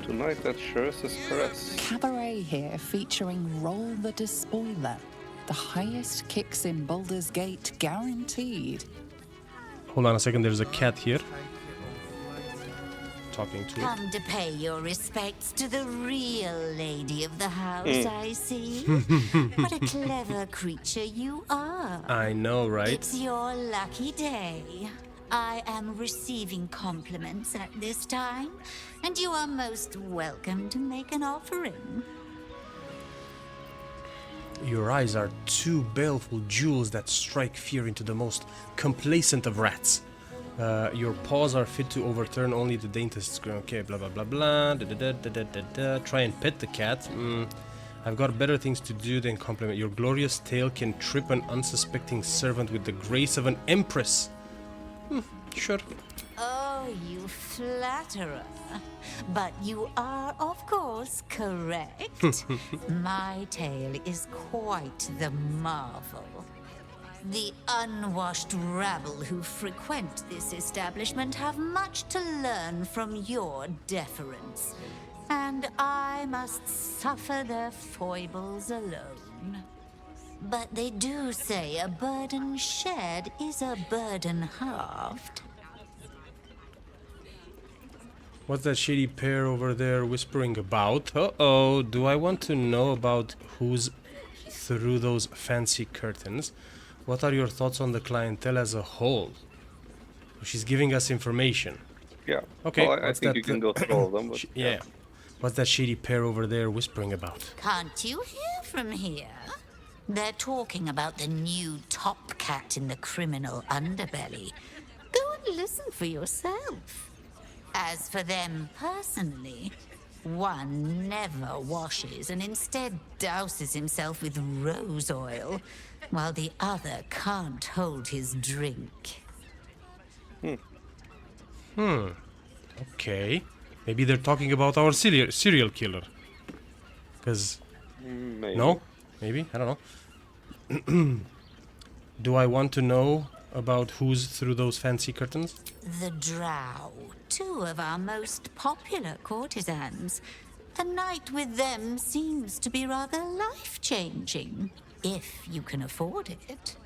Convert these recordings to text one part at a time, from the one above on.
Tonight that sure is a caress. Cabaret here featuring Roll the Despoiler. The highest kicks in Baldur's Gate guaranteed. Hold on a second, there's a cat here. Talking to it. Come to pay your respects to the real lady of the house, I see. What a clever creature you are. I know, right? It's your lucky day. I am receiving compliments at this time, and you are most welcome to make an offering. Your eyes are two baleful jewels that strike fear into the most complacent of rats. Your paws are fit to overturn only the daintiest scream. Okay, blah blah blah blah. Try and pet the cat. I've got better things to do than compliment. Your glorious tail can trip an unsuspecting servant with the grace of an empress. Sure. Oh, you flatterer. But you are, of course, correct. My tale is quite the marvel. The unwashed rabble who frequent this establishment have much to learn from your deference, and I must suffer their foibles alone. But they do say a burden shared is a burden halved. What's that shady pair over there whispering about? Uh-oh, do I want to know about who's through those fancy curtains? What are your thoughts on the clientele as a whole? She's giving us information. Yeah. Okay. Well, I think you can go through all of them. But yeah. What's that shady pair over there whispering about? Can't you hear from here? They're talking about the new top cat in the criminal underbelly. Go and listen for yourself. As for them personally, one never washes and instead douses himself with rose oil, while the other can't hold his drink. Okay. Maybe they're talking about our serial killer. Because... maybe. No? Maybe? I don't know. Do I want to know about who's through those fancy curtains? The Drow, two of our most popular courtesans. A night with them seems to be rather life-changing, if you can afford it.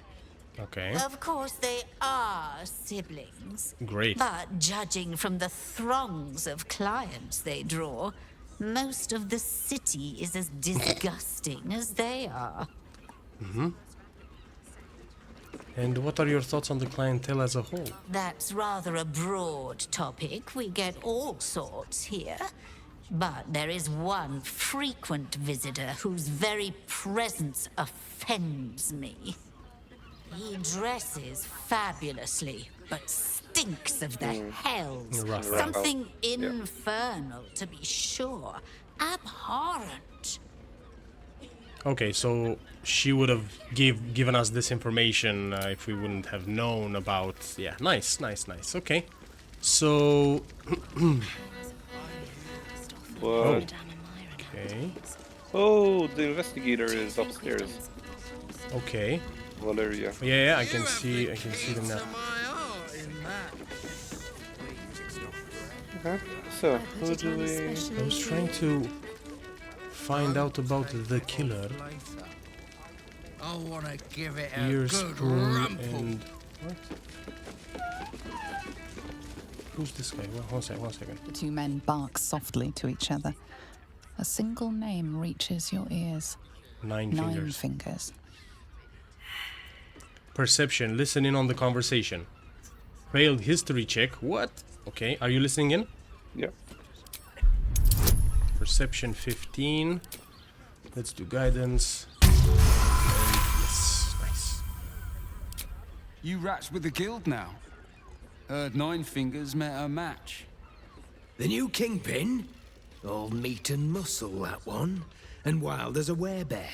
Okay. Of course, they are siblings. Great. But judging from the throngs of clients they draw, most of the city is as disgusting as they are. And what are your thoughts on the clientele as a whole? That's rather a broad topic. We get all sorts here. But there is one frequent visitor whose very presence offends me. He dresses fabulously, but stinks of the hells. Raphael. Something infernal, to be sure. Abhorrent. Okay, so she would have given us this information if we wouldn't have known about... Yeah, nice. Okay. So... What? Okay. Oh, the investigator is upstairs. Okay. Valeria. Yeah, I can see them now. Okay. So, who do we... I was trying to find out about the killer. I want to give it a Ear good spoon rumple. and... What? Who's this guy? One second. The two men bark softly to each other. A single name reaches your ears. Nine fingers. Fingers. Perception. Listen in on the conversation. Failed history check. What? Okay, are you listening in? Yeah. Perception 15. Let's do guidance. And yes, nice. You rats with the guild now. Heard Nine Fingers met a match. The new kingpin? All meat and muscle, that one. And wild as a werebear.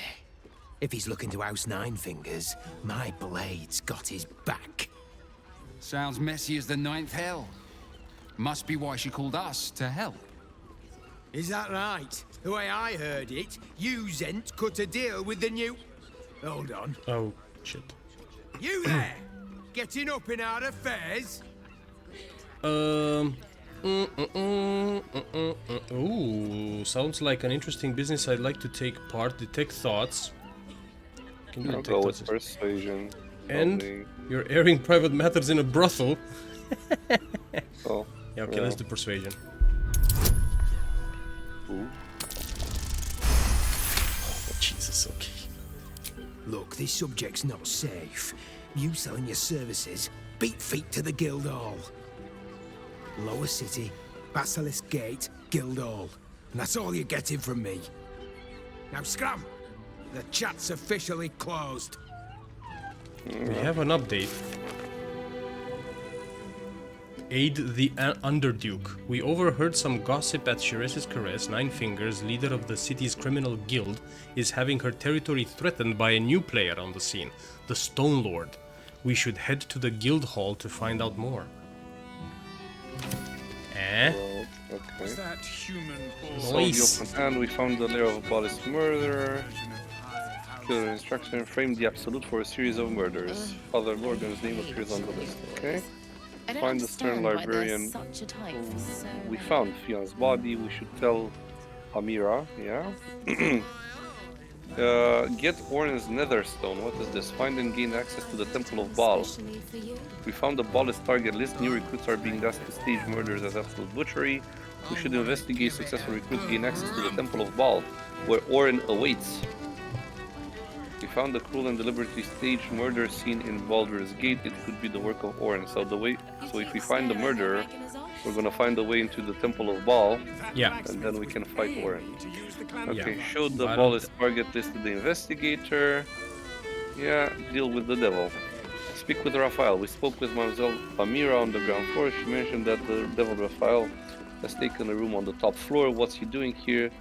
If he's looking to oust Nine Fingers, my blade's got his back. Sounds messy as the ninth hell. Must be why she called us to help. Is that right? The way I heard it, you Zent cut a deal with the new... Hold on. Oh, shit. You there! Getting up in our affairs? Ooh, sounds like an interesting business I'd like to take part. Detect thoughts. Can you I'll detect go with thoughts? persuasion. And Probably. you're airing private matters in a brothel. Oh. Yeah, okay, let's do persuasion. Ooh. Oh, Jesus, okay. Look, this subject's not safe. You selling your services, beat feet to the Guildhall. Lower City, Basilisk Gate, Guildhall. And that's all you're getting from me. Now scram! The chat's officially closed. We have an update. Aid the Underduke. We overheard some gossip at Shirese's Caress. Nine Fingers, leader of the city's criminal guild, is having her territory threatened by a new player on the scene, the Stone Lord. We should head to the guild hall to find out more. Well, okay. That human So Nice. the open hand, we found the lair of Ballis murder. Killer instruction, framed the absolute for a series of murders. Father Morgan's name appears on the list. Okay. I don't Find the stern understand why librarian. there's such a type for so We many. found Fion's body. We should tell Amira. Yeah. Get Orin's Netherstone. What is this? Find and gain access to the Temple of Baal. Especially for you. We found the Ballis target list. New recruits are being asked to stage murders as absolute butchery. We should investigate successful recruits gain access to the Temple of Baal, where Orin awaits. We found the cruel and deliberately staged murder scene in Baldur's Gate. It could be the work of Orin. So if we find the murderer, we're gonna find a way into the Temple of Baal, Yeah. and then we can fight Orin. Okay, Yeah. show the I Ballis target list to the investigator. Yeah, deal with the devil. Speak with Raphael. We spoke with Mademoiselle Amira on the ground floor. She mentioned that the devil Raphael has taken a room on the top floor. What's he doing here?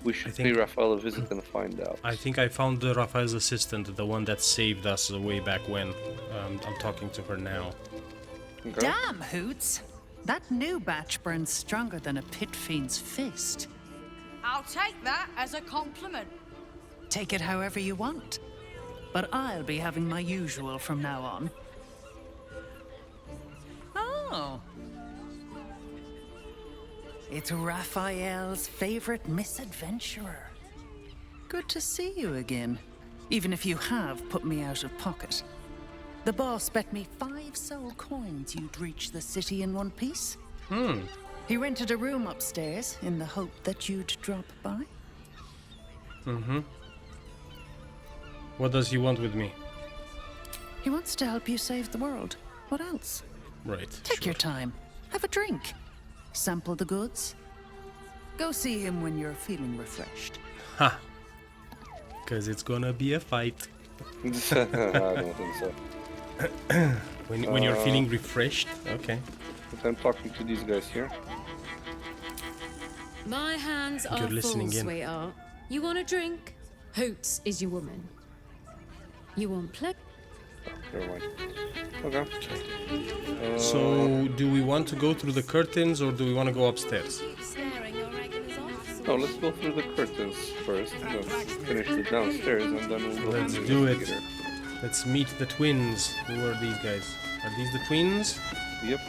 We should pay think- Raphael a visit and find out. I think I found the Raphael's assistant, the one that saved us way back when. I'm talking to her now. Okay. Damn, Hoots! That new batch burns stronger than a pit fiend's fist. I'll take that as a compliment. Take it however you want. But I'll be having my usual from now on. Oh. It's Raphael's favorite misadventurer. Good to see you again, even if you have put me out of pocket. The boss bet me 5 soul coins you'd reach the city in one piece. He rented a room upstairs in the hope that you'd drop by. What does he want with me? He wants to help you save the world. What else? Right. Take your time. Have a drink. Sample the goods. Go see him when you're feeling refreshed. Ha! Because it's gonna be a fight. I don't think so. When you're feeling refreshed? Okay. But I'm talking to these guys here. My hands You're are full, listening in. sweetheart. You want a drink? Hoots is your woman. You want play? Never mind. Okay. So, do we want to go through the curtains or do we want to go upstairs? Scaring your regulars off. No, let's go through the curtains first. Let's finish the downstairs and then we'll go Let's to the do it. investigator. Let's meet the twins. Who are these guys? Are these the twins? Yep.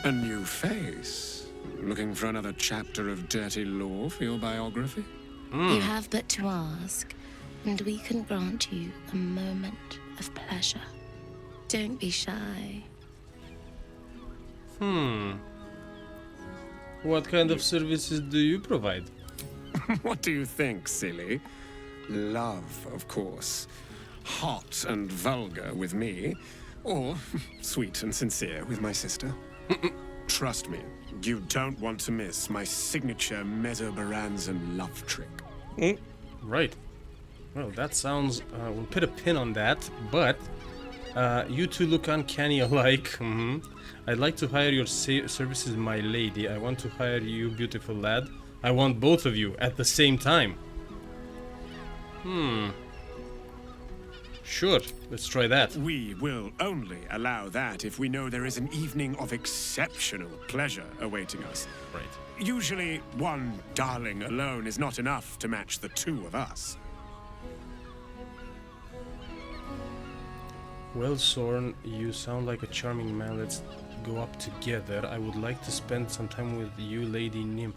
A new face. Looking for another chapter of dirty lore for your biography? You have but to ask, and we can grant you a moment of pleasure. Don't be shy. What kind of services do you provide? What do you think, silly? Love, of course. Hot and vulgar with me, or sweet and sincere with my sister. Trust me, you don't want to miss my signature Mesobaranzan love trick. Right. Well, that sounds... we'll put a pin on that, but... you two look uncanny alike. I'd like to hire your services, my lady. I want to hire you, beautiful lad. I want both of you at the same time. Sure, let's try that. We will only allow that if we know there is an evening of exceptional pleasure awaiting us. Right. Usually, one darling alone is not enough to match the two of us. Well, Soren, you sound like a charming man. Let's go up together. I would like to spend some time with you, Lady Nim.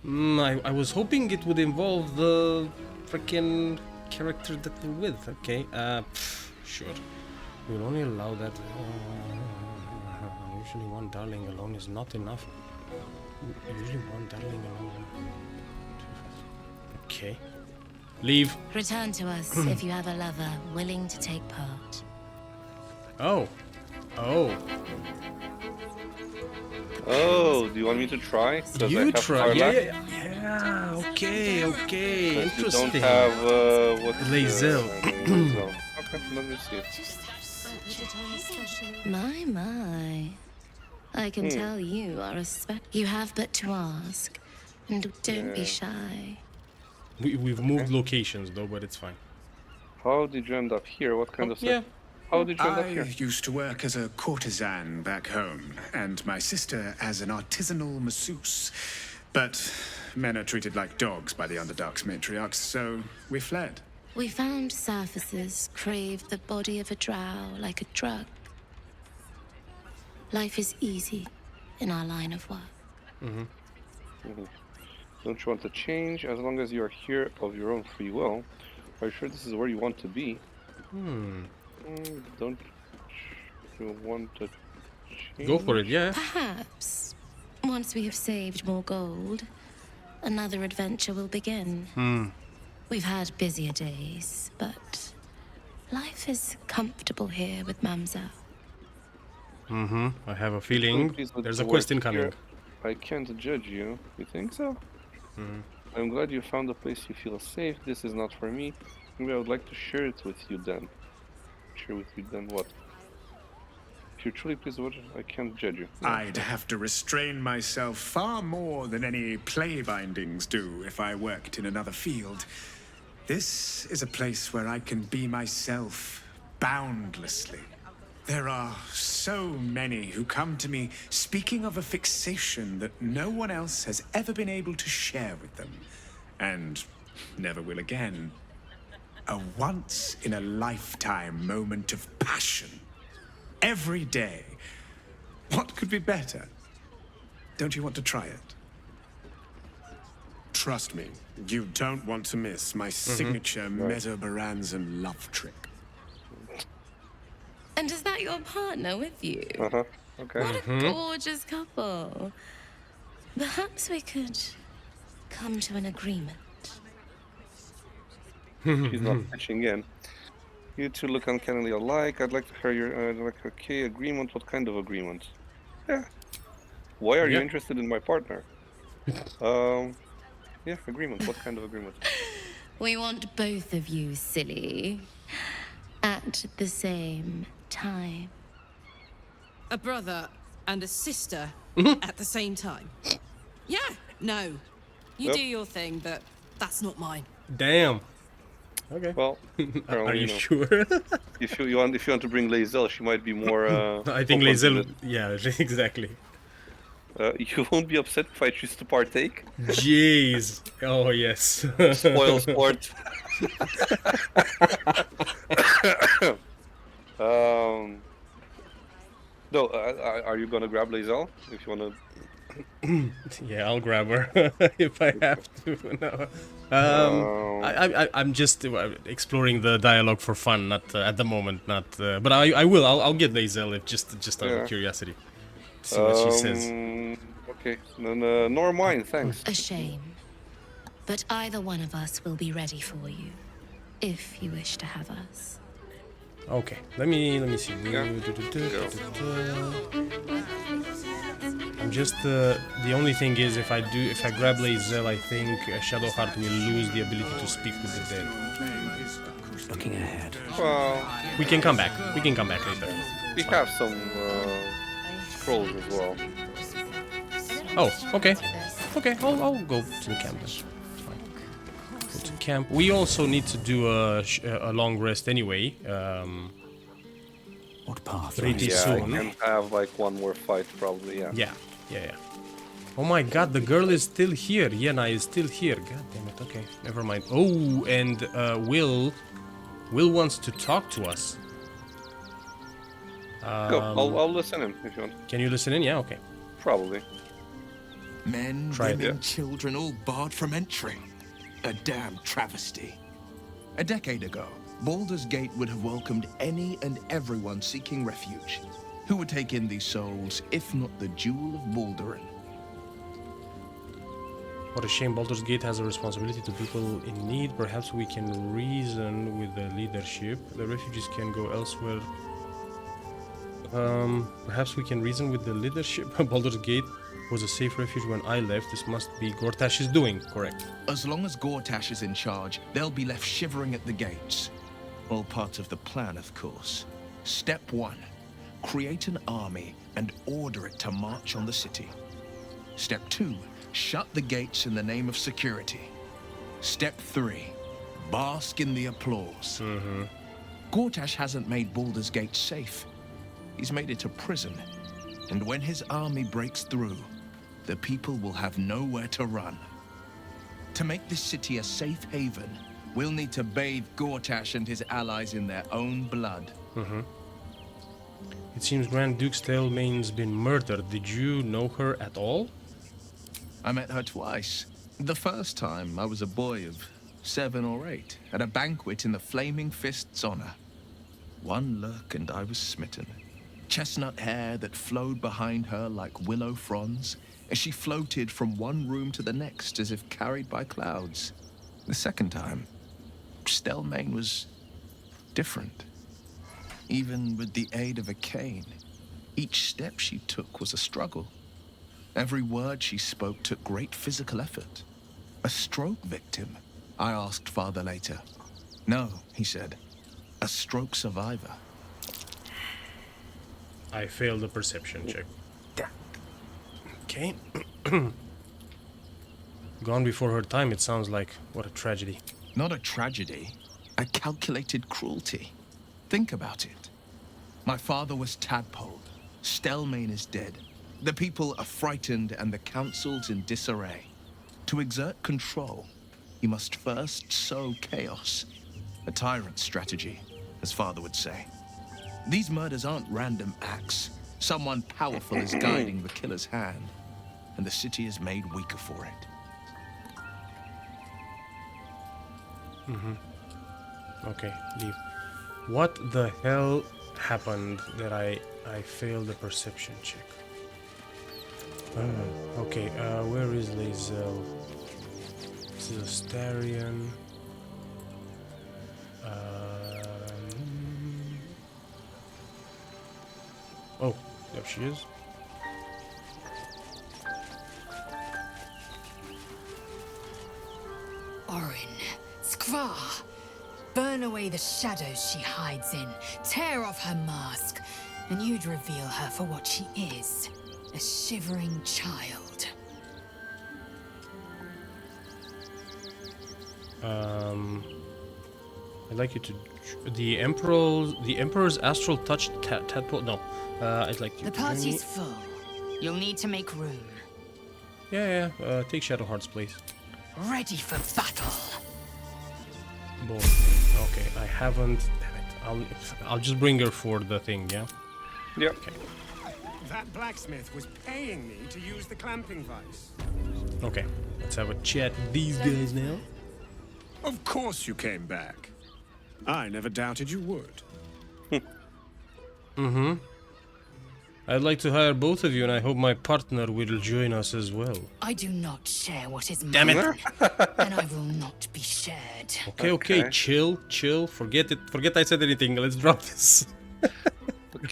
I was hoping it would involve the freaking character that we're with. Okay, sure. We'll only allow that. Usually one darling alone is not enough. Usually one darling alone. Okay. Leave. Return to us if you have a lover willing to take part. Oh. Oh. Oh, do you want me to try? 'Cause You I have try. fire Yeah, left. yeah. Okay, okay. But Interesting. You don't have what? Lae'zel. Okay, let me see. My. I can tell you are you have but to ask. And don't be shy. We've moved locations though, but it's fine. How did you end up here? What kind of yeah. How did you end up I here? used to work as a courtesan back home, and my sister as an artisanal masseuse. But men are treated like dogs by the Underdark's matriarchs, so we fled. We found surfacers crave the body of a drow like a drug. Life is easy in our line of work. Don't you want to change? As long as you are here of your own free will, are you sure this is where you want to be? Don't you want to change? Go for it, yeah. Perhaps, once we have saved more gold, another adventure will begin. We've had busier days, but life is comfortable here with Mamselle. I have a feeling Please look there's a forward question coming. here. I can't judge you. You think so? I'm glad you found a place you feel safe. This is not for me. Maybe I would like to share it with you then. Share with you then what? If you're truly pleased with it, I can't judge you. I'd have to restrain myself far more than any play bindings do if I worked in another field. This is a place where I can be myself boundlessly. There are so many who come to me speaking of a fixation that no one else has ever been able to share with them, and never will again. A once-in-a-lifetime moment of passion. Every day. What could be better? Don't you want to try it? Trust me, you don't want to miss my signature Mesobaranzan love trick. And is that your partner with you? Okay. What a gorgeous couple. Perhaps we could come to an agreement. She's not pitching in. You two look uncannily alike. I'd like to hear your okay, agreement. What kind of agreement? Yeah. Why are you interested in my partner? Yeah, agreement. What kind of agreement? We want both of you, silly, at the same time. A brother and a sister at the same time. Yeah, no. You do your thing, but that's not mine. Damn. Okay. Well, are you sure? if you want to bring Lae'zel, she might be more. I think Lae'zel. Yeah, exactly. You won't be upset if I choose to partake. Jeez. Oh yes. Spoil sport. No, are you gonna grab Lae'zel if you wanna? Yeah, I'll grab her if I have to. No. I'm just exploring the dialogue for fun, not at the moment. Not, but I will. I'll get Lae'zel if just out of curiosity. See what she says. Okay, nor mine, thanks. A shame, but either one of us will be ready for you, if you wish to have us. Okay, let me see. I'm just the only thing is if I grab Lae'zel, I think Shadowheart will lose the ability to speak with the dead. Looking ahead. Well, we can come back. We can come back later. We have some scrolls as well. Oh, okay. Okay, I'll go to the camp then. Fine. Go to camp. We also need to do a long rest anyway. What path? Pretty I soon. can have like one more fight probably. Yeah. Yeah. Oh my God, the girl is still here. Yenna is still here. God damn it. Okay, never mind. Oh, and Will wants to talk to us. Go. I'll listen in if you want. Can you listen in? Yeah, okay. Probably. Men, Try it, women, yeah. children, all barred from entry. A damn travesty. A decade ago, Baldur's Gate would have welcomed any and everyone seeking refuge. Who would take in these souls, if not the Jewel of Baldurin? What a shame. Baldur's Gate has a responsibility to people in need. Perhaps we can reason with the leadership. The refugees can go elsewhere. Perhaps we can reason with the leadership. Baldur's Gate was a safe refuge when I left. This must be Gortash's doing, correct? As long as Gortash is in charge, they'll be left shivering at the gates. All part of the plan, of course. Step 1. Create an army and order it to march on the city. Step 2. Shut the gates in the name of security. Step 3. Bask in the applause. Gortash hasn't made Baldur's Gate safe. He's made it a prison. And when his army breaks through, the people will have nowhere to run. To make this city a safe haven, we'll need to bathe Gortash and his allies in their own blood. It seems Grand Duke Stelmane's been murdered. Did you know her at all? I met her twice. The first time, I was a boy of 7 or 8, at a banquet in the Flaming Fist's honor. One look and I was smitten. Chestnut hair that flowed behind her like willow fronds, as she floated from one room to the next as if carried by clouds. The second time, Stelmane was different. Even with the aid of a cane, each step she took was a struggle. Every word she spoke took great physical effort. A stroke victim? I asked Father later. No, he said. A stroke survivor. I failed the perception check. Okay. Gone before her time, it sounds like. What a tragedy. Not a tragedy. A calculated cruelty. Think about it. My father was tadpoled. Stelmane is dead. The people are frightened and the council's in disarray. To exert control, you must first sow chaos. A tyrant's strategy, as father would say. These murders aren't random acts. Someone powerful is guiding the killer's hand, and the city is made weaker for it. Okay, leave. What the hell happened that I failed the perception check? Okay, where is Lae'zel? This is Astarion. Oh, there she is. Orin, Skra, burn away the shadows she hides in, tear off her mask, and you'd reveal her for what she is, a shivering child. I'd like you to the Emperor's astral touch tadpole. No, I'd like you. The party's full. You'll need to make room. Yeah. Take Shadow Hearts, please. Ready for battle. Boom. Okay, I haven't. Damn it. I'll just bring her for the thing. Yeah. Yeah. Okay. That blacksmith was paying me to use the clamping vise. Okay. Let's have a chat with these guys now. Of course you came back. I never doubted you would. I'd like to hire both of you, and I hope my partner will join us as well. I do not share what is Damn mine, it. and I will not be shared. Okay. Chill. Forget it. Forget I said anything. Let's drop this. I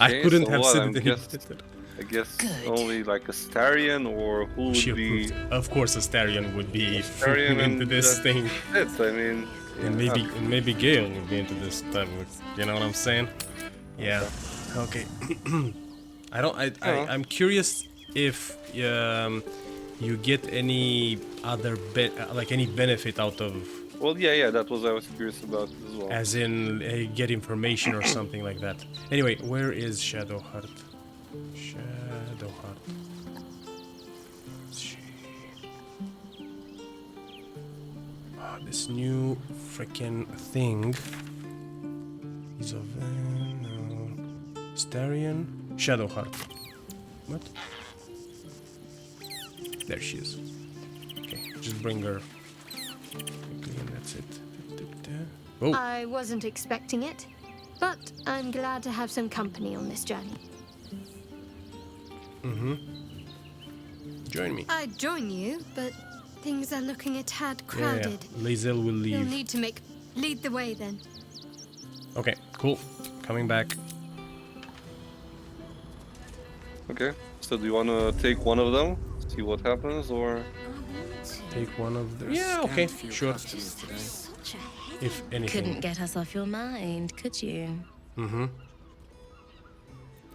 Okay, couldn't so have what, said I it any guess- better. I guess only like Astarion, or who She would be approved. Of course, Astarion would be Astarion into and this thing. That's it. I mean, And maybe Gale would be into this type of, you know what I'm saying? Yeah. Okay. I'm curious if you get any other any benefit out of. Well, yeah, that was I was curious about as well. As in, get information or something like that. Anyway, where is Shadowheart? Shadowheart. This new freaking thing is of Starion. Shadowheart. What? There she is. Okay, just bring her quickly and that's it. Oh! I wasn't expecting it, but I'm glad to have some company on this journey. Join me. I'd join you, but things are looking a tad crowded. Yeah. Lae'zel will You'll leave. need to lead the way then. Okay, cool. Coming back. Okay. So do you want to take one of them? See what happens, or take one of them? Yeah, okay, sure. If anything. Couldn't get us off your mind, could you?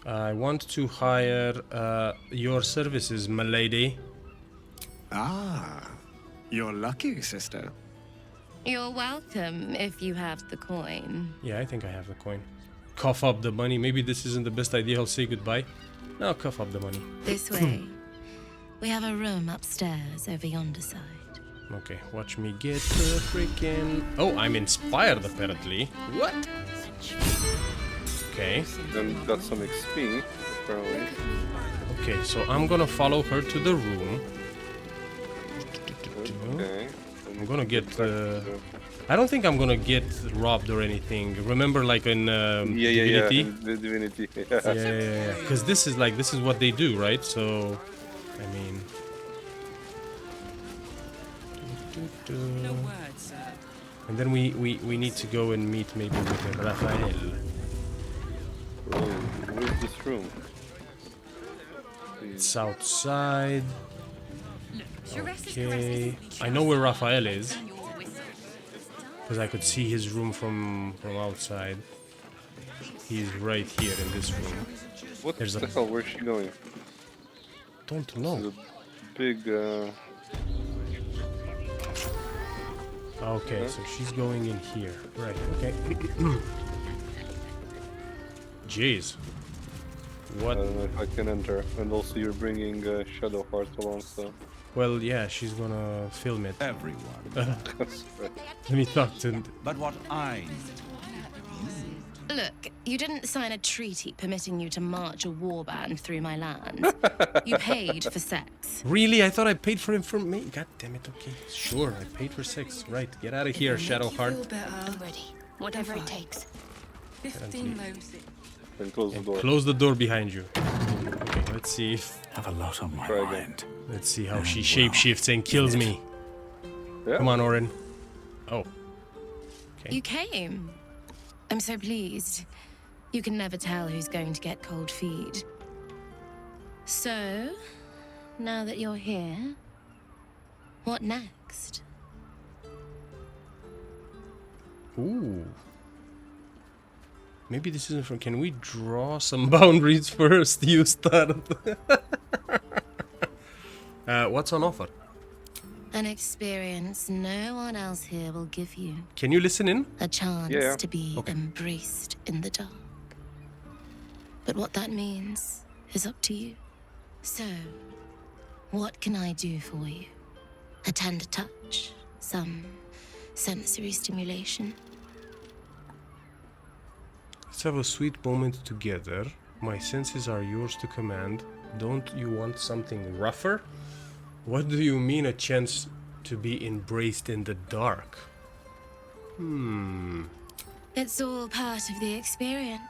I want to hire your services, my lady. Ah, you're lucky, sister. You're welcome if you have the coin. Yeah, I think I have the coin. Cough up the money. Maybe this isn't the best idea. I'll say goodbye. Now cough up the money. This way. We have a room upstairs over yonder side. Okay, watch me get the freaking... Oh, I'm inspired apparently. What? Okay. Then got some XP, apparently. Okay, so I'm gonna follow her to the room. Okay. I'm gonna get... I don't think I'm gonna get robbed or anything. Remember, like in Divinity? Yeah, Divinity. Yeah. Because this is what they do, right? So, I mean... No words, sir. And then we need to go and meet maybe with Raphael. Oh, where's this room? It's outside. Okay. I know where Raphael is. Because I could see his room from outside. He's right here in this room. What the hell? Where's she going? Don't know. Big. Okay, so she's going in here. Right, okay. Jeez. What? I don't know if I can enter. And also you're bringing Shadowheart along, so... Well, yeah, she's gonna film it. Everyone. Let me talk to... But what I... Look, you didn't sign a treaty permitting you to march a warband through my lands. You paid for sex. Really? I thought I paid for information. God damn it, okay. Sure, I paid for sex. Right, get out of here, Shadowheart. I'm ready. Whatever it takes. 15 loaves. Then close the door. Close the door behind you. Okay, let's see if... Have a lot on my mind. Let's see how she shapeshifts and kills me. Yeah. Come on, Orin. Oh. Okay. You came. I'm so pleased. You can never tell who's going to get cold feet. So, now that you're here, what next? Ooh. Maybe this isn't from... Can we draw some boundaries first? You start. What's on offer? An experience no one else here will give you. Can you listen in? A chance Yeah. to be embraced in the dark. But what that means is up to you. So, what can I do for you? A tender touch? Some sensory stimulation? Let's have a sweet moment together. My senses are yours to command. Don't you want something rougher? What do you mean a chance to be embraced in the dark? It's all part of the experience.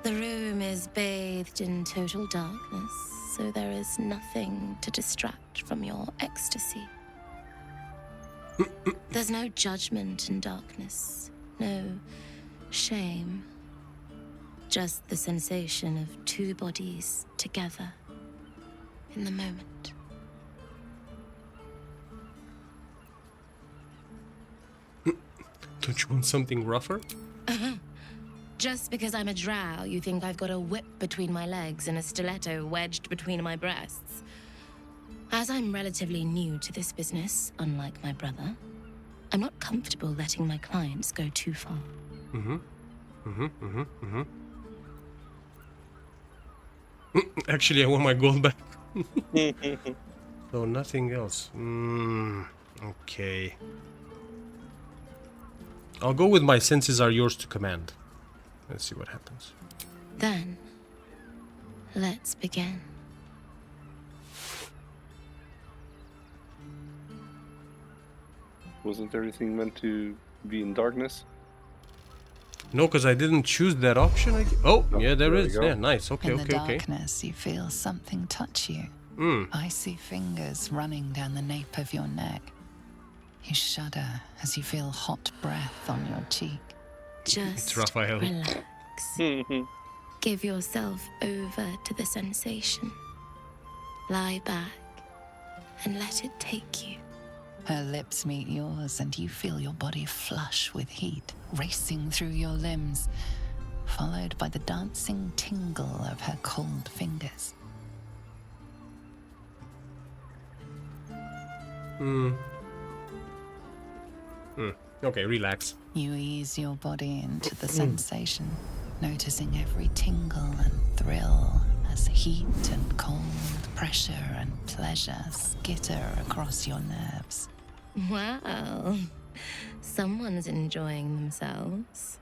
The room is bathed in total darkness, so there is nothing to distract from your ecstasy. There's no judgment in darkness, no shame. Just the sensation of two bodies together in the moment. Don't you want something rougher? Just because I'm a drow, you think I've got a whip between my legs and a stiletto wedged between my breasts. As I'm relatively new to this business, unlike my brother, I'm not comfortable letting my clients go too far. Actually, I want my gold back. So nothing else. Okay. I'll go with my senses are yours to command. Let's see what happens. Then, let's begin. Wasn't everything meant to be in darkness? No, because I didn't choose that option. Oh, yeah, there is. go. Yeah, nice. Okay, In okay, the okay. darkness, you feel something touch you. Icy fingers running down the nape of your neck. You shudder as you feel hot breath on your cheek. Just It's Raphael. relax. Give yourself over to the sensation. Lie back and let it take you. Her lips meet yours, and you feel your body flush with heat, racing through your limbs, followed by the dancing tingle of her cold fingers. Okay, relax. You ease your body into the sensation, noticing every tingle and thrill as heat and cold, pressure and pleasure skitter across your nerves. Wow. Someone's enjoying themselves.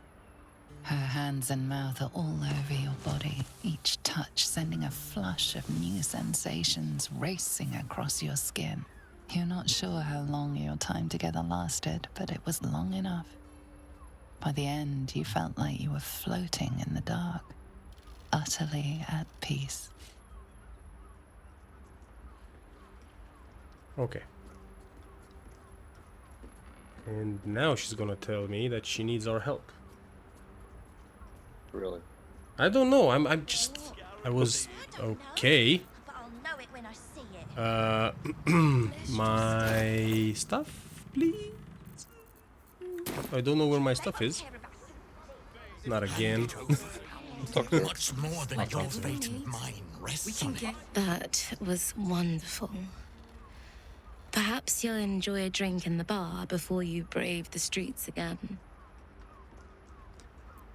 Her hands and mouth are all over your body, each touch sending a flush of new sensations racing across your skin. You're not sure how long your time together lasted, but it was long enough. By the end, you felt like you were floating in the dark, utterly at peace. Okay. And now she's gonna tell me that she needs our help. Really? I don't know. I was okay. My stuff, please. I don't know where my stuff is. Not again. Much more than your fate and mine rests on it. That was wonderful. Perhaps you'll enjoy a drink in the bar before you brave the streets again.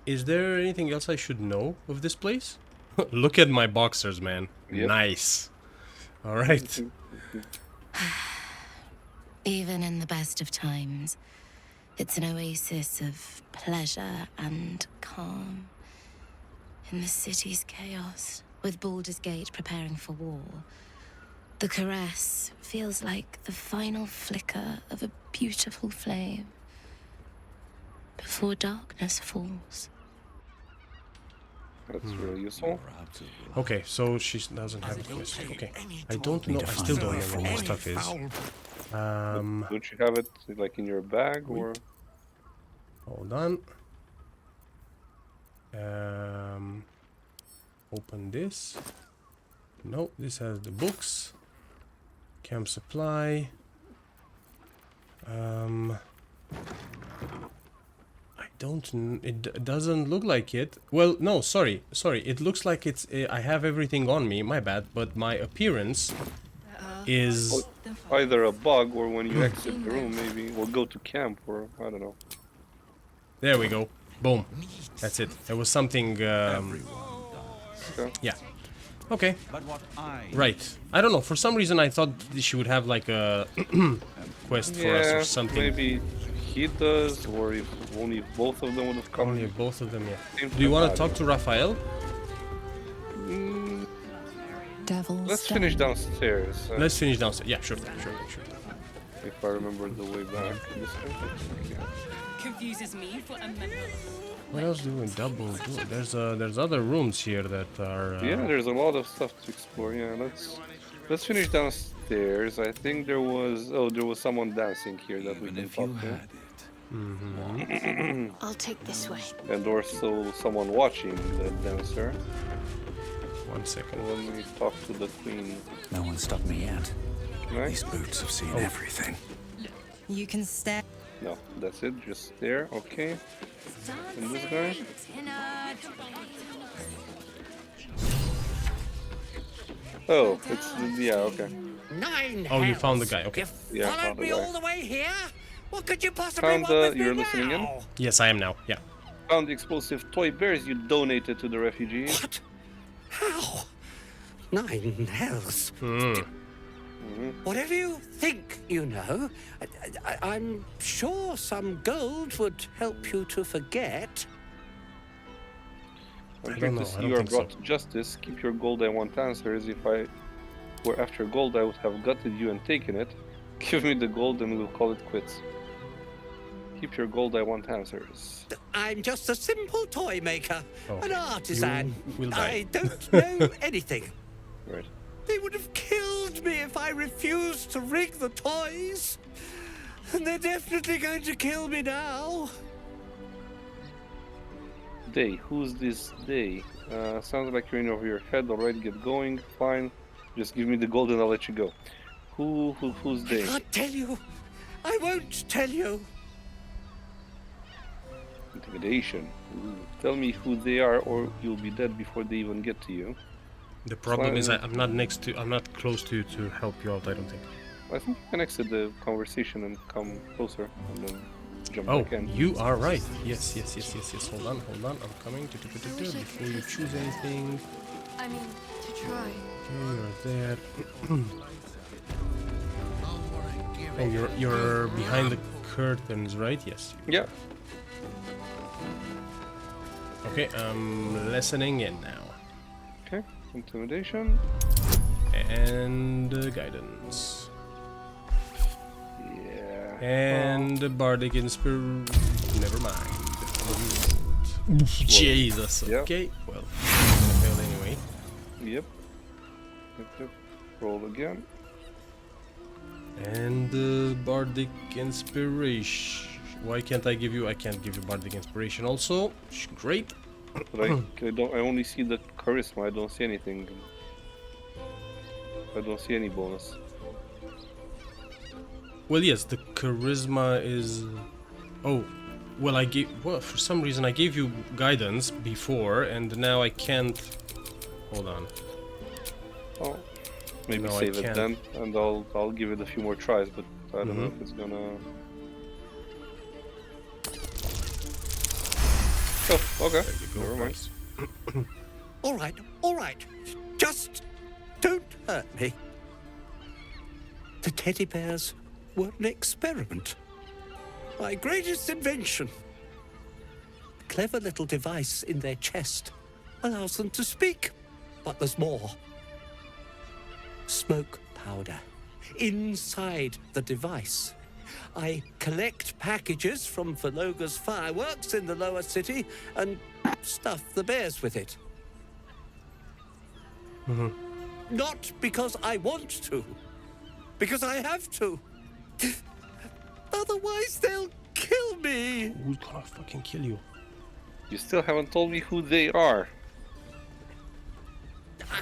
Is there anything else I should know of this place? Look at my boxers, man. Yep. Nice. All right. Even in the best of times, it's an oasis of pleasure and calm. In the city's chaos, with Baldur's Gate preparing for war, the caress feels like the final flicker of a beautiful flame before darkness falls. That's really useful. Okay, so she doesn't have a quest. Okay. I don't know. I still don't know where my stuff is. Don't you have it like in your bag or? Hold on. Open this. No, this has the books. Camp supply. It doesn't look like it. Well, no, sorry. It looks like it's. I have everything on me. My bad. But my appearance is either a bug or when you exit the room, maybe, or go to camp, or I don't know. There we go. Boom. That's it. There was something. Yeah. Okay. Right. I don't know. For some reason, I thought she would have like a quest for us or something. Maybe he does, or if only both of them would have come. Only both of them, yeah. Do you want to talk to Raphael? Let's finish downstairs. Let's finish downstairs. Yeah, sure. If I remember the way back. Confuses me for a minute. What else do we double do? There's other rooms here that are. Yeah, there's a lot of stuff to explore. Yeah, let's finish downstairs. I think there was someone dancing here that we can talk to. I'll take this way. And also someone watching the dancer. 1 second. When we talk to the queen. No one stopped me yet. Nice. These boots have seen everything. You can stare. No, that's it. Just there. Okay. And this guy. Oh, it's okay. Oh, you found the guy. Okay. Yeah, found the guy. All the way here? What could you possibly Found want with you're me listening in? now? Yes, I am now. Yeah. Found the explosive toy bears you donated to the refugees. What? How? 9 hells. Whatever you think you know, I'm sure some gold would help you to forget. I don't know. I don't You are think brought so. to justice. Keep your gold. I want answers. If I were after gold, I would have gutted you and taken it. Give me the gold and we'll call it quits. Keep your gold. I want answers. I'm just a simple toy maker, an artisan. You will die. I don't know anything. Right. They would have killed me if I refused to rig the toys. And they're definitely going to kill me now. Day. Who's this Day? Sounds like you're in over your head. Alright, get going. Fine. Just give me the gold and I'll let you go. Who's Day? I can't tell you. I won't tell you. Intimidation. Ooh. Tell me who they are or you'll be dead before they even get to you. The problem is I'm not close to you to help you out, I don't think. I think you can exit the conversation and come closer and then jump Oh, back in. you are right. Yes. Hold on. I'm coming. Before you choose anything. I mean, to try. Okay, you're there. Oh, you're behind the curtains, right? Yes. Yeah. Okay, I'm listening in now. Okay, intimidation. And guidance. Yeah. And bardic inspiration. Never mind. Jesus. Yep. Okay. Well, I failed anyway. Yep. Roll again. And bardic inspiration. Why can't I give you? I can't give you bardic inspiration. Also, great. But I only see the charisma. I don't see anything. I don't see any bonus. Well, yes, the charisma is. Oh, well, for some reason I gave you guidance before, and now I can't. Hold on. Oh, maybe No, save I it can't. then, and I'll give it a few more tries. But I don't know if it's gonna. Oh, okay. There you go. Never mind. Nice. All right. Just don't hurt me. The teddy bears were an experiment. My greatest invention. A clever little device in their chest allows them to speak. But there's more. Smoke powder inside the device. I collect packages from Valoga's fireworks in the lower city and stuff the bears with it. Not because I want to, because I have to. Otherwise, they'll kill me. Who's gonna fucking kill you? You still haven't told me who they are.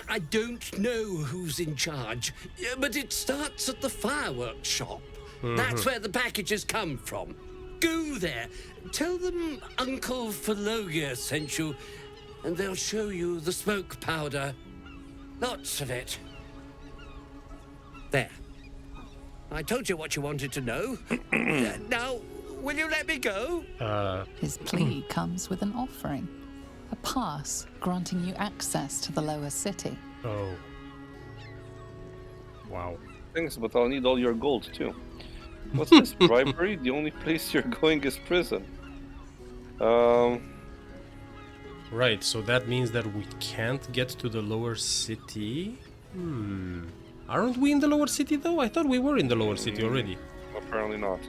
I don't know who's in charge, but it starts at the fireworks shop. That's where the packages come from. Go there, tell them Uncle Valoga sent you, and they'll show you the smoke powder. Lots of it. There. I told you what you wanted to know. Now, will you let me go? His plea comes with an offering. A pass granting you access to the lower city. Oh. Wow. Thanks, but I'll need all your gold too. What's this? Bribery? The only place you're going is prison. Right, so that means that we can't get to the lower city? Aren't we in the lower city though? I thought we were in the lower city already. Apparently not.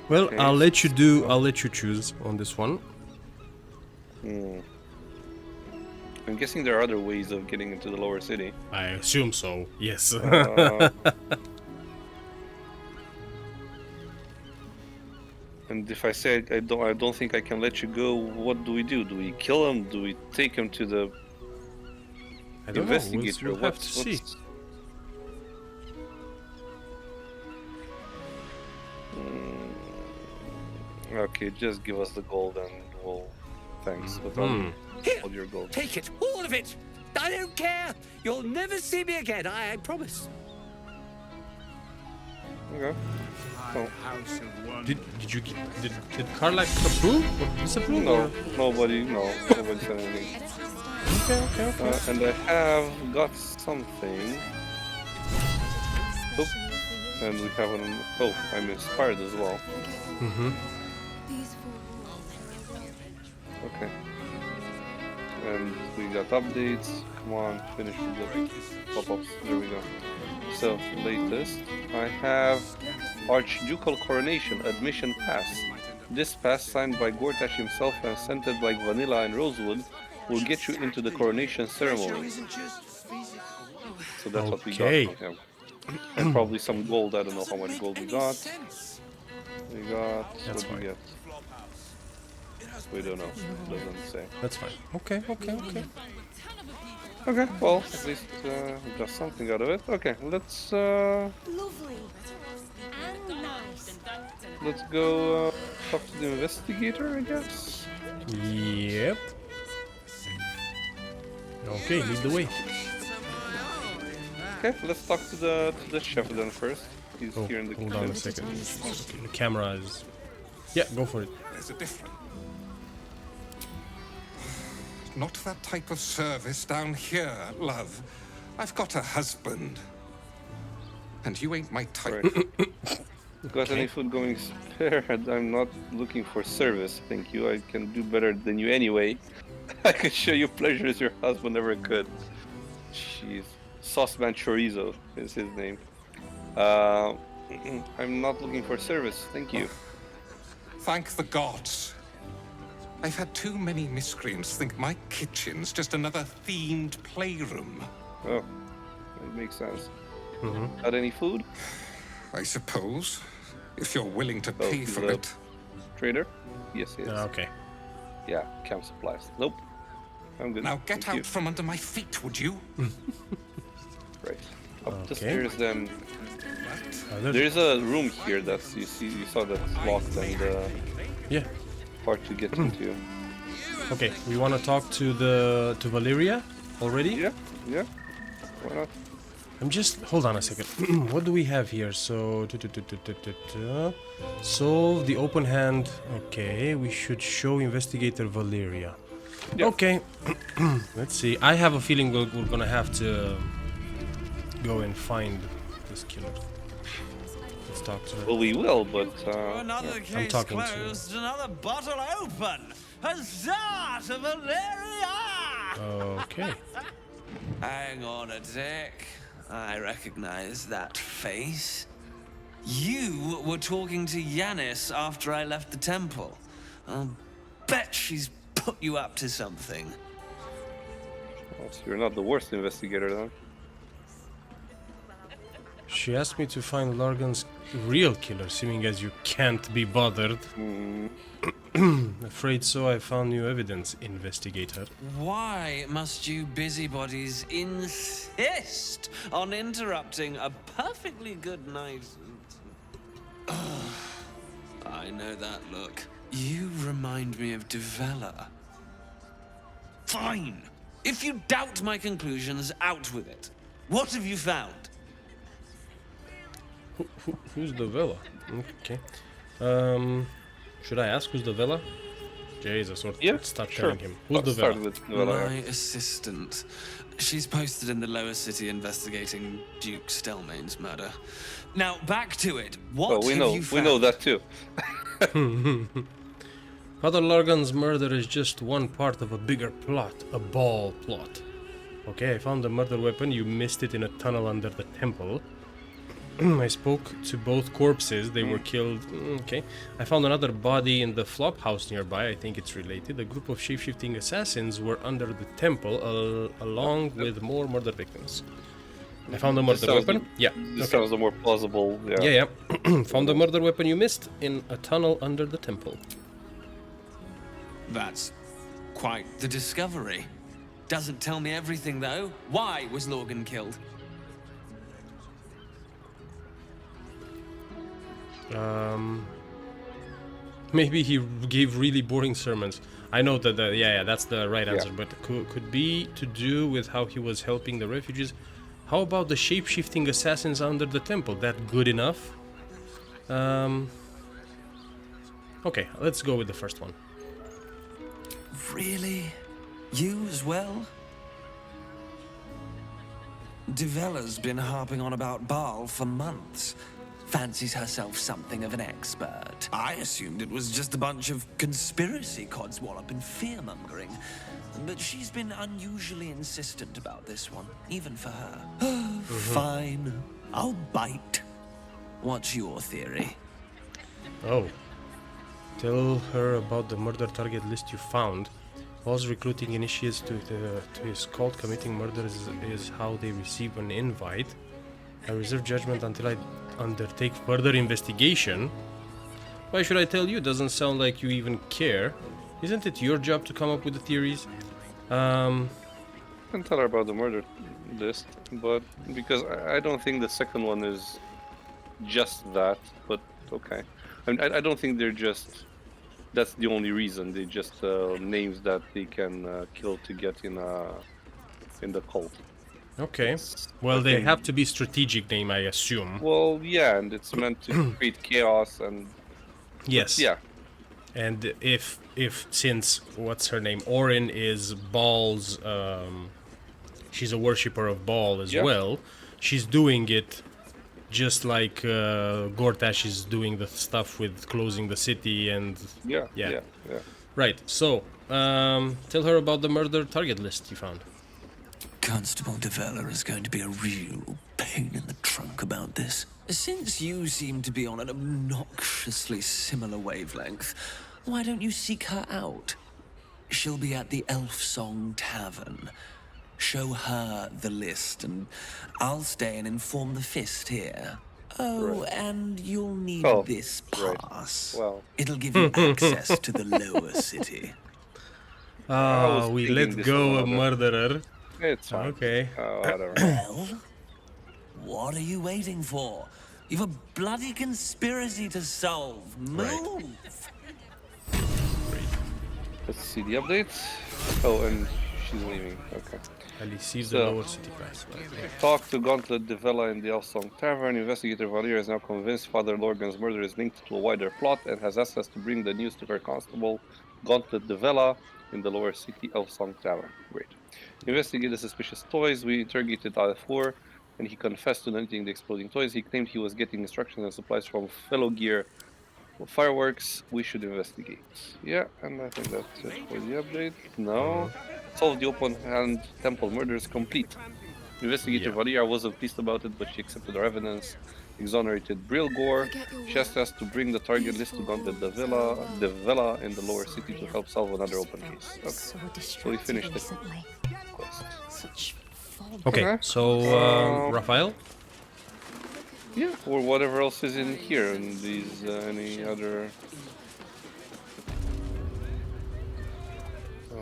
Well, Okay. I'll let you choose on this one. I'm guessing there are other ways of getting into the lower city. I assume so, yes. And if I say I don't think I can let you go, what do we do? Do we kill him? Do we take him to the I don't know, investigator? we'll have to see. Okay, just give us the gold and we'll... Thanks, but I'll hold your gold. Take it, all of it. I don't care. You'll never see me again, I promise. Okay. Oh. Did Karlak approve or disapprove? No, or? nobody said anything. Okay. And I have got something. Oh, and we have an... Oh, I'm inspired as well. Okay. And we got updates. Come on, finish with the pop-ups. There we go. So, latest. I have Archducal Coronation Admission Pass. This pass, signed by Gortash himself and scented like vanilla and rosewood, will get you into the coronation ceremony. So that's what we got from him. And probably some gold. I don't know how much gold we got. We got... That's what did we get? We don't know. Doesn't say. That's fine. Okay. Okay, well, at least got something out of it. Okay, let's Lovely and nice. let's go talk to the investigator, I guess. Yep. Okay, lead the way. Okay, let's talk to the chef then first. He's here in the kitchen. Hold on a second. Okay, the camera is... Yeah, go for it. There's a difference. Not that type of service down here, love. I've got a husband. And you ain't my type. Right. Got any food going spare? I'm not looking for service, thank you. I can do better than you anyway. I could show you pleasures your husband never could. Jeez. Sauceman Chorizo is his name. I'm not looking for service, thank you. Thank the gods. I've had too many miscreants think my kitchen's just another themed playroom. Oh, that makes sense. Got any food? I suppose, if you're willing to pay for it. Trader? Yes, yes. Okay. Yeah, camp supplies. Nope. I'm good. Now get Thank you. out from under my feet, would you? Right. Up the stairs then. There's There's a room here that you saw that's locked and yeah. hard to get into. Okay, we want to talk to Valeria already? Yeah. Why not? I'm just... Hold on a second. What do we have here? So... Solve the open hand. Okay, we should show investigator Valeria. Yeah. Okay. Let's see. I have a feeling we're gonna have to go and find this killer. Let's talk to her. Well, we will, but Another I'm case talking to closed, another bottle open. Huzzah to Valeria! Okay. Hang on a tick. I recognize that face. You were talking to Yanis after I left the temple. I'll bet she's put you up to something. well, so you're not the worst investigator, then. She asked me to find Largan's real killer, seeming as you can't be bothered. Afraid so. I found new evidence, investigator. Why must you busybodies insist on interrupting a perfectly good night? I know that look. You remind me of Devella. Fine. If you doubt my conclusions, out with it. What have you found? Who's the Vela? Okay. Should I ask who's the Vela? Jesus, let's start telling him. Who's the Vela? My assistant. She's posted in the lower city investigating Duke Stelmane's murder. Now, back to it. What we have know. you found? We know that too. Father Largan's murder is just one part of a bigger plot, a ball plot. Okay, I found the murder weapon. You missed it in a tunnel under the temple. I spoke to both corpses. They were killed. Okay. I found another body in the flop house nearby. I think it's related. A group of shape-shifting assassins were under the temple, along with more murder victims. I found the murder weapon. This sounds a more plausible. Yeah. Found the murder weapon you missed in a tunnel under the temple. That's quite the discovery. Doesn't tell me everything, though. Why was Lorgan killed? Maybe he gave really boring sermons. I know that, that's the right answer, but could be to do with how he was helping the refugees. How about the shape-shifting assassins under the temple? That good enough? Okay, let's go with the first one. Really? You as well? Devella's been harping on about Baal for months. fancies herself something of an expert. I assumed it was just a bunch of conspiracy codswallop and fear-mongering. But she's been unusually insistent about this one, even for her. Fine, I'll bite. What's your theory? Oh. Tell her about the murder target list you found. Paul's recruiting initiates to his cult. Committing murders is how they receive an invite. I reserve judgment until I undertake further investigation. Why should I tell you? Doesn't sound like you even care. Isn't it your job to come up with the theories? I can tell her about the murder list, but because I don't think the second one is just that, but okay. I mean, I don't think they're just... That's the only reason. They just names that they can kill to get in the cult. Okay. Well, they have to be strategic name, I assume. Well, yeah, and it's meant to create chaos and... Yes. Yeah. And if since what's her name, Orin is Baal's, she's a worshipper of Baal as well. She's doing it just like Gortash is doing the stuff with closing the city and yeah. Right. So tell her about the murder target list you found. Constable Develler is going to be a real pain in the trunk about this. Since you seem to be on an obnoxiously similar wavelength, why don't you seek her out? She'll be at the Elf Song Tavern. Show her the list, and I'll stay and inform the Fist here. Oh, and you'll need this pass. Well, it'll give you access to the lower city. We let go a murderer. It's fine. Okay. Whatever. Well, what are you waiting for? You've a bloody conspiracy to solve. Move! Let's see the updates. Oh, and she's leaving. Okay. I received the lower city price. Talk to Gauntlet Devella in the Elfsong Tavern. Investigator Valier is now convinced Father Lorgan's murder is linked to a wider plot and has asked us to bring the news to her constable, Gauntlet Devella, in the lower city Elfsong Tavern. Great. Investigate the suspicious toys. We interrogated Al4, and he confessed to not eating the exploding toys. He claimed he was getting instructions and supplies from Fellow Gear Fireworks. We should investigate. Yeah, and I think that's it for the update. No. Solve the open hand temple murders complete. Investigator Valia wasn't pleased about it, but she accepted our evidence. Exonerated Brilgor. She asked us to bring the target list to Gauntlet Devella in the lower city to help solve another open case. Okay. So we finished the quest. Okay, so Raphael? Yeah, or whatever else is in here, and these any other...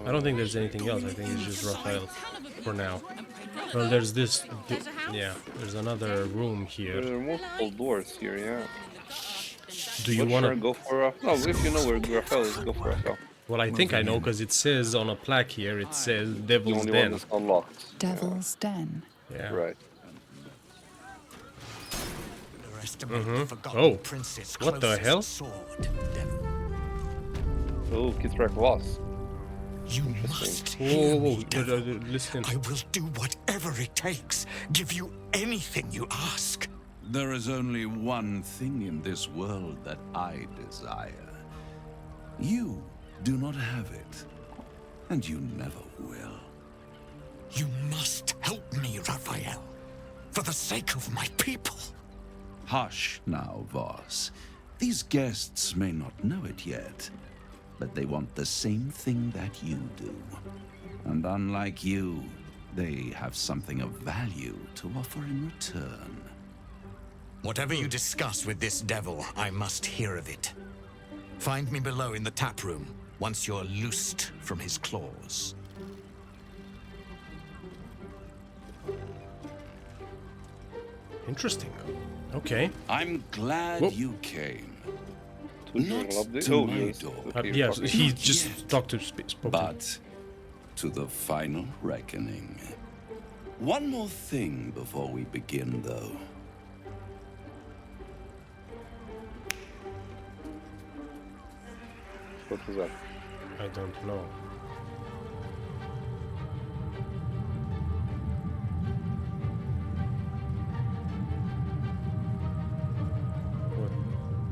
I don't think there's anything else. I think it's just Raphael for now. Well, there's this... Yeah, there's another room here. There are multiple doors here, yeah. Do you want to... go for no, if you know where Raphael is, go for Raphael. Well, I think I know, because it says on a plaque here, it says Devil's The only Den. one that's unlocked. Devil's Den. Yeah. Right. Oh, what the hell? Oh, Kithrak Voss. You must Whoa, hear whoa, me, Devil. listen. I will do whatever it takes. Give you anything you ask. There is only one thing in this world that I desire. You do not have it, and you never will. You must help me, Raphael. For the sake of my people. Hush now, Voss. These guests may not know it yet, but they want the same thing that you do. And unlike you, they have something of value to offer in return. Whatever you discuss with this devil, I must hear of it. Find me below in the tap room, once you're loosed from his claws. Interesting. Okay. I'm glad you came. Not update? to Oh, my yes. door. Okay, Yes, he Not just yet, talked to spoke. but to the final reckoning. One more thing before we begin, though. What was that? I don't know.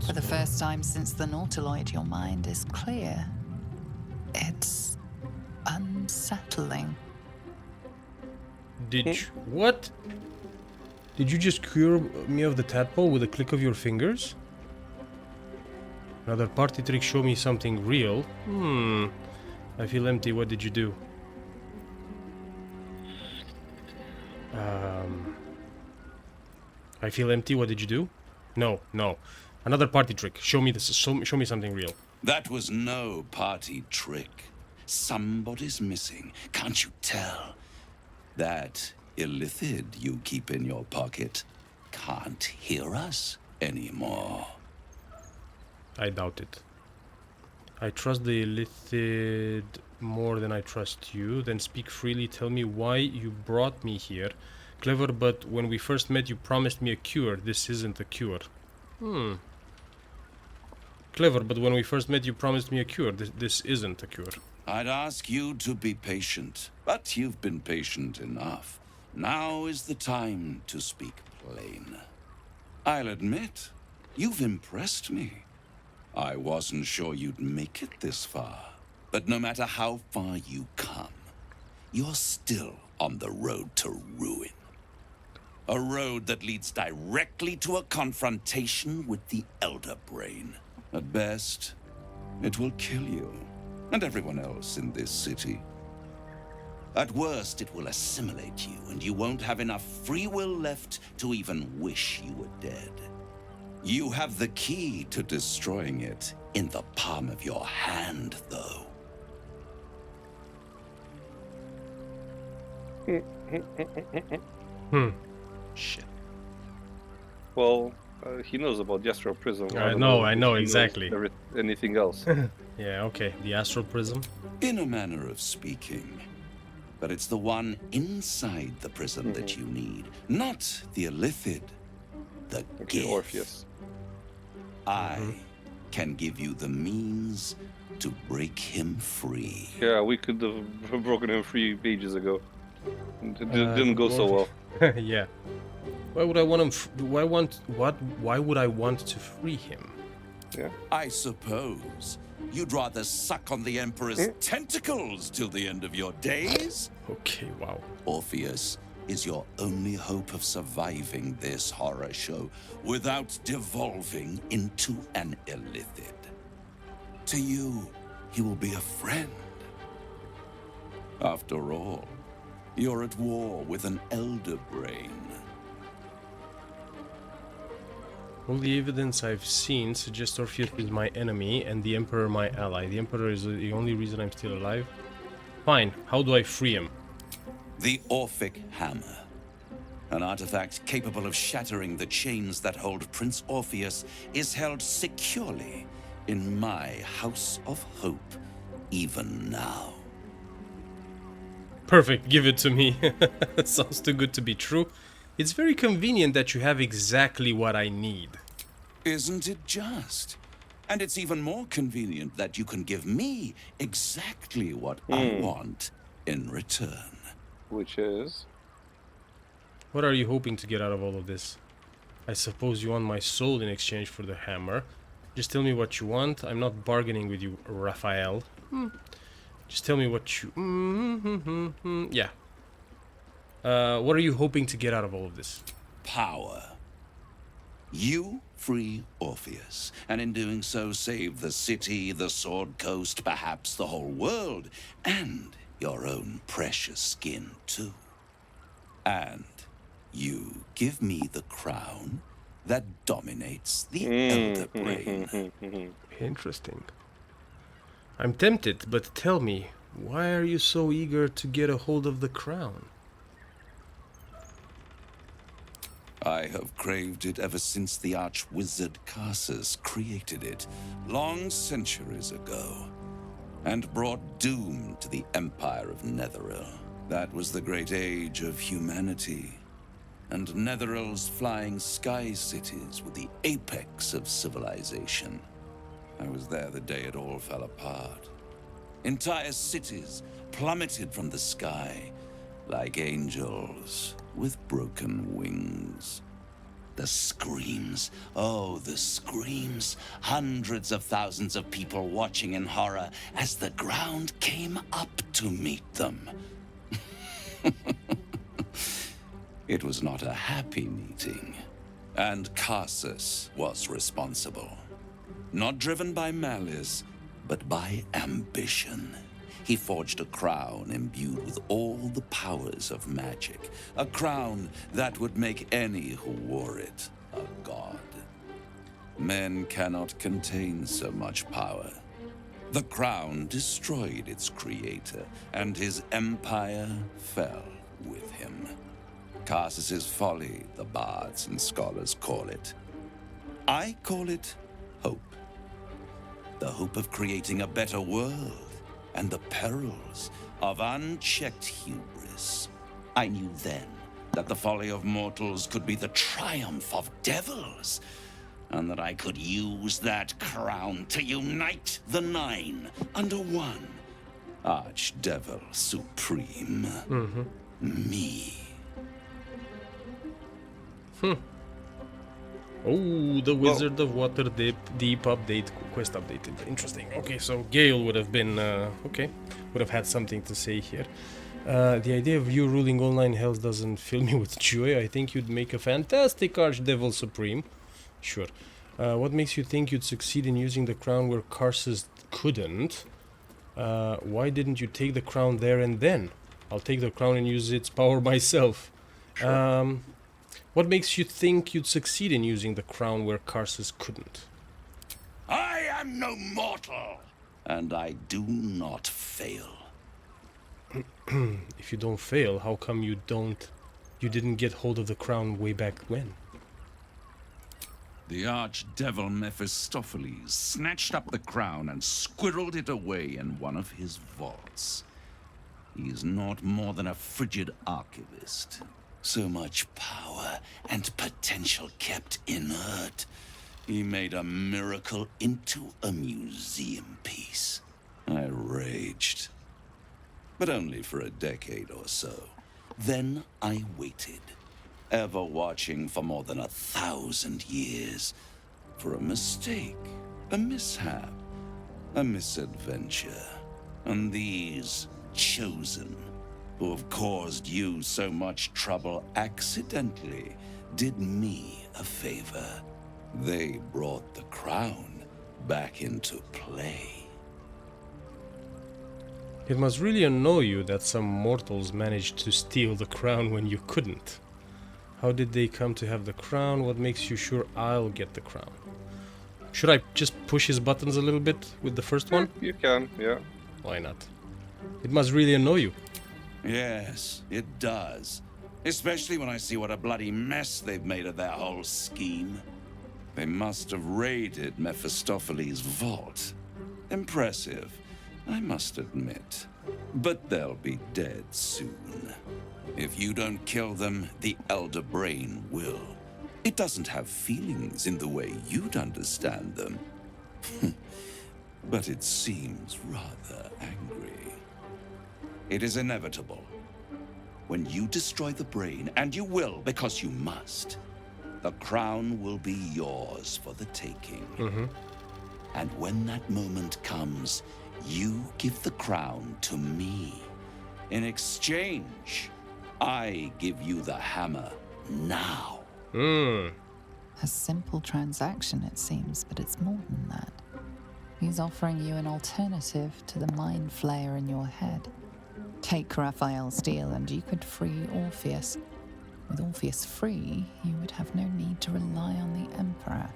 For the first time since the Nautiloid, your mind is clear. It's unsettling. Did you... What? Did you just cure me of the tadpole with a click of your fingers? Another party trick, show me something real. I feel empty, what did you do? I feel empty, what did you do? No. Another party trick, show me this, show me something real. That was no party trick. Somebody's missing, can't you tell? That illithid you keep in your pocket can't hear us anymore. I doubt it. I trust the illithid more than I trust you. Then speak freely, tell me why you brought me here. Clever, but when we first met you promised me a cure. This isn't a cure. Clever, but when we first met you promised me a cure. This isn't a cure. I'd ask you to be patient, but you've been patient enough. Now is the time to speak plain. I'll admit, you've impressed me. I wasn't sure you'd make it this far, but no matter how far you come, you're still on the road to ruin. A road that leads directly to a confrontation with the Elder Brain. At best, it will kill you, and everyone else in this city. At worst, it will assimilate you, and you won't have enough free will left to even wish you were dead. You have the key to destroying it in the palm of your hand, though. Shit. Well, he knows about the Astral Prism. I know exactly. Anything else? Yeah, okay. The Astral Prism. In a manner of speaking. But it's the one inside the prism that you need, not the illithid, the gift. Orpheus. I can give you the means to break him free. Yeah, we could have broken him free ages ago. It didn't go so well. Yeah. Why would I want him? Why would I want to free him? Yeah. I suppose you'd rather suck on the Emperor's tentacles till the end of your days? Okay, wow. Orpheus is your only hope of surviving this horror show without devolving into an illithid. To you, he will be a friend. After all, you're at war with an Elder Brain. All the evidence I've seen suggests Orpheus is my enemy and the Emperor my ally. The Emperor is the only reason I'm still alive. Fine, how do I free him? The Orphic Hammer. An artifact capable of shattering the chains that hold Prince Orpheus is held securely in my House of Hope, even now. Perfect, give it to me. Sounds too good to be true. It's very convenient that you have exactly what I need. Isn't it just? And it's even more convenient that you can give me exactly what I want in return. Which is? What are you hoping to get out of all of this? I suppose you want my soul in exchange for the hammer. Just tell me what you want. I'm not bargaining with you, Raphael. Just tell me what you... Yeah. What are you hoping to get out of all of this? Power. You free Orpheus, and in doing so save the city, the Sword Coast, perhaps the whole world, and your own precious skin too. And you give me the crown that dominates the Elder Brain. Interesting. I'm tempted, but tell me, why are you so eager to get a hold of the crown? I have craved it ever since the arch-wizard Carsus created it, long centuries ago, and brought doom to the Empire of Netheril. That was the great age of humanity, and Netheril's flying sky cities were the apex of civilization. I was there the day it all fell apart. Entire cities plummeted from the sky, like angels with broken wings. The screams. Oh, the screams. Hundreds of thousands of people watching in horror as the ground came up to meet them. It was not a happy meeting. And Carsus was responsible. Not driven by malice, but by ambition. He forged a crown imbued with all the powers of magic. A crown that would make any who wore it a god. Men cannot contain so much power. The crown destroyed its creator, and his empire fell with him. Carsus's folly, the bards and scholars call it. I call it hope. The hope of creating a better world, and the perils of unchecked hubris. I knew then that the folly of mortals could be the triumph of devils, and that I could use that crown to unite the Nine under one Archdevil Supreme. Me. Oh, the Wizard of Waterdeep update, quest updated. Interesting. Okay, so Gale would have been, would have had something to say here. The idea of you ruling all 9 hells doesn't fill me with joy. I think you'd make a fantastic Archdevil Supreme. Sure. What makes you think you'd succeed in using the crown where Carsus couldn't? Why didn't you take the crown there and then? I'll take the crown and use its power myself. Sure. What makes you think you'd succeed in using the crown where Carsus couldn't? I am no mortal, and I do not fail. If you don't fail, how come you didn't get hold of the crown way back when? The archdevil Mephistopheles snatched up the crown and squirreled it away in one of his vaults. He is not more than a frigid archivist. So much power and potential kept inert. He made a miracle into a museum piece. I raged. But only for a decade or so. Then I waited, ever watching for more than 1,000 years. For a mistake, a mishap, a misadventure. And these chosen, who have caused you so much trouble accidentally, did me a favor. They brought the crown back into play. It must really annoy you that some mortals managed to steal the crown when you couldn't. How did they come to have the crown? What makes you sure I'll get the crown? Should I just push his buttons a little bit with the first one? You can, yeah. Why not? It must really annoy you. Yes, it does. Especially when I see what a bloody mess they've made of their whole scheme. They must have raided Mephistopheles' vault. Impressive, I must admit. But they'll be dead soon. If you don't kill them, the Elder Brain will. It doesn't have feelings in the way you'd understand them. But it seems rather angry. It is inevitable. When you destroy the brain, and you will because you must, the crown will be yours for the taking. And when that moment comes, you give the crown to me. In exchange, I give you the hammer now. A simple transaction, it seems, but it's more than that. He's offering you an alternative to the mind flayer in your head. Take Raphael's deal and you could free Orpheus. With Orpheus free, you would have no need to rely on the Emperor.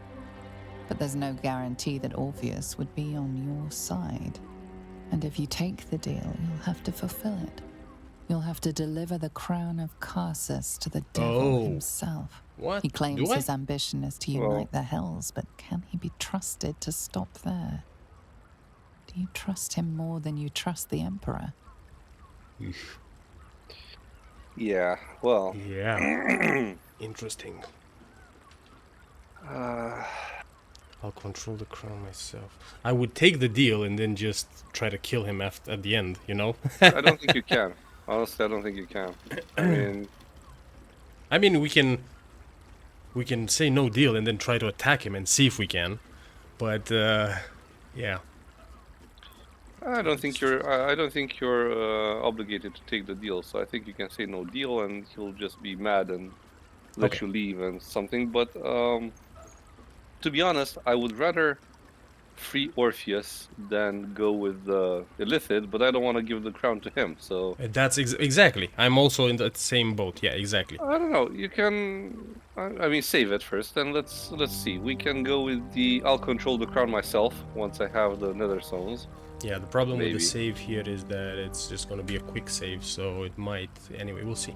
But there's no guarantee that Orpheus would be on your side. And if you take the deal, you'll have to fulfill it. You'll have to deliver the crown of Carsus to the devil himself. What? He claims his ambition is to unite the hells, but can he be trusted to stop there? Do you trust him more than you trust the Emperor? Yeah, well. Yeah. Interesting. I'll control the crown myself. I would take the deal and then just try to kill him at the end, you know? I don't think you can. Honestly, I don't think you can. I mean, we can We can say no deal and then try to attack him and see if we can. But, yeah. I don't think you're obligated to take the deal. So I think you can say no deal, and he'll just be mad and let you leave and something. But to be honest, I would rather free Orpheus than go with Illithid, but I don't want to give the crown to him. So that's exactly. I'm also in that same boat. Yeah, exactly. I don't know. You can. I mean, save it first, and let's see. We can go with the. I'll control the crown myself once I have the Nether Stones. Yeah, the problem with the save here is that it's just going to be a quick save, so it might. Anyway, we'll see.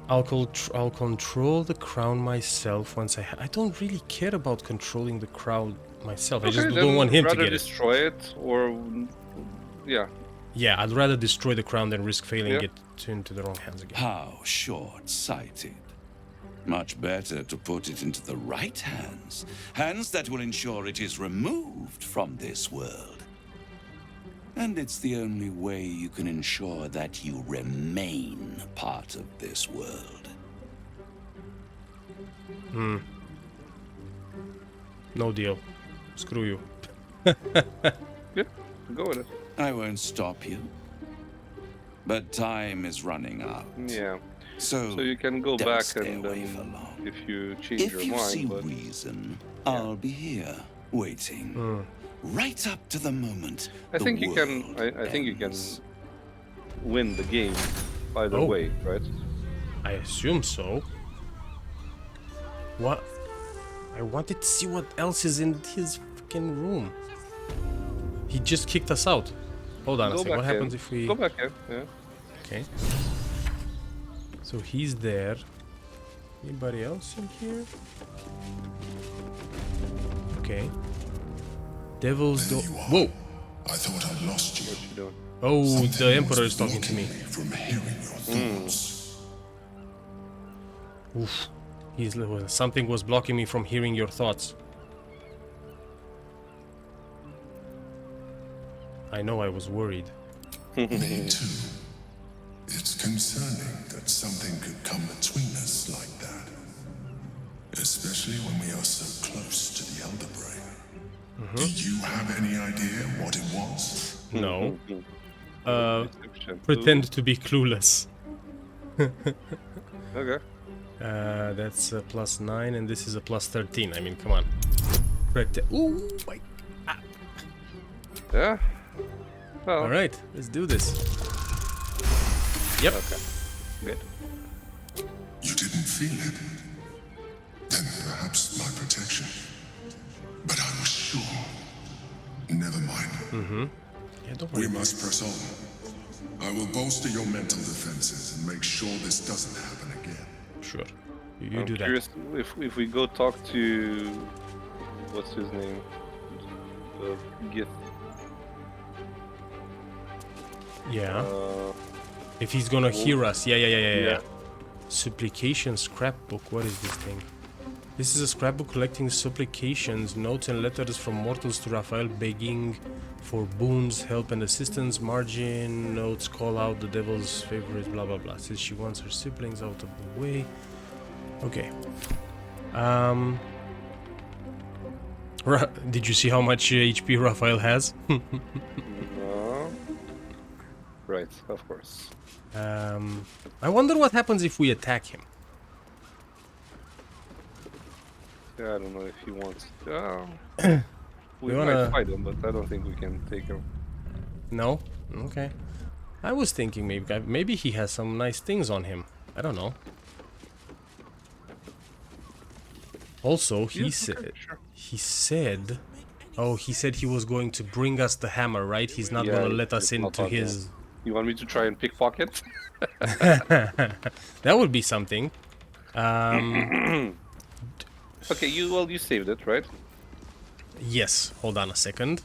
I'll control the crown myself once I don't really care about controlling the crown myself. Okay, I just don't want him to get destroy it, or yeah. Yeah, I'd rather destroy the crown than risk failing it into the wrong hands again. How short-sighted. Much better to put it into the right hands. Hands that will ensure it is removed from this world. And it's the only way you can ensure that you remain part of this world. No deal. Screw you. Yeah, go with it. I won't stop you. But time is running out. Yeah. So you can go don't back stay and away for long. if you change your mind. If you see but reason, I'll be here, waiting. Right up to the moment. I think you can. I think you can win the game either way, right? I assume so. What? I wanted to see what else is in his fucking room. He just kicked us out. Hold on a second. What happens if we go back in? Yeah. Okay. So he's there. Anybody else in here? Okay. Devil's door. Whoa! I thought I lost you. What you doing? Oh, Something the Emperor was is talking to me. From hearing your thoughts. Oof. Something was blocking me from hearing your thoughts. I know I was worried. Me too. It's concerning that something could come between us like that. Especially when we are so close to the Elder Brain. Do you have any idea what it was? No. Pretend to be clueless. Okay. That's a +9 and this is a +13. I mean, come on. Ooh, my. Yeah. Well. All right, let's do this. Yep. Okay. Good. You didn't feel it? Then perhaps my protection. But I was sure. Never mind. Yeah, don't worry. We must press on. I will bolster your mental defenses and make sure this doesn't happen again. Sure. You I'm do curious that. if we go talk to what's his name, Gith. Yeah. If he's gonna hear us. Yeah. Supplication scrapbook. What is this thing? This is a scrapbook collecting supplications, notes and letters from mortals to Raphael begging for boons, help and assistance. Margin notes call out the devil's favorites, blah blah blah. Says she wants her siblings out of the way. Okay. Did you see how much HP Raphael has? No. Right, of course. I wonder what happens if we attack him. Yeah, I don't know if he wants. We might fight him, but I don't think we can take him. No? Okay. I was thinking maybe he has some nice things on him. I don't know. Also, he said he said he was going to bring us the hammer, right? He's not going to let us into his. You want me to try and pickpocket? That would be something. Okay, you saved it, right? Yes. Hold on a second.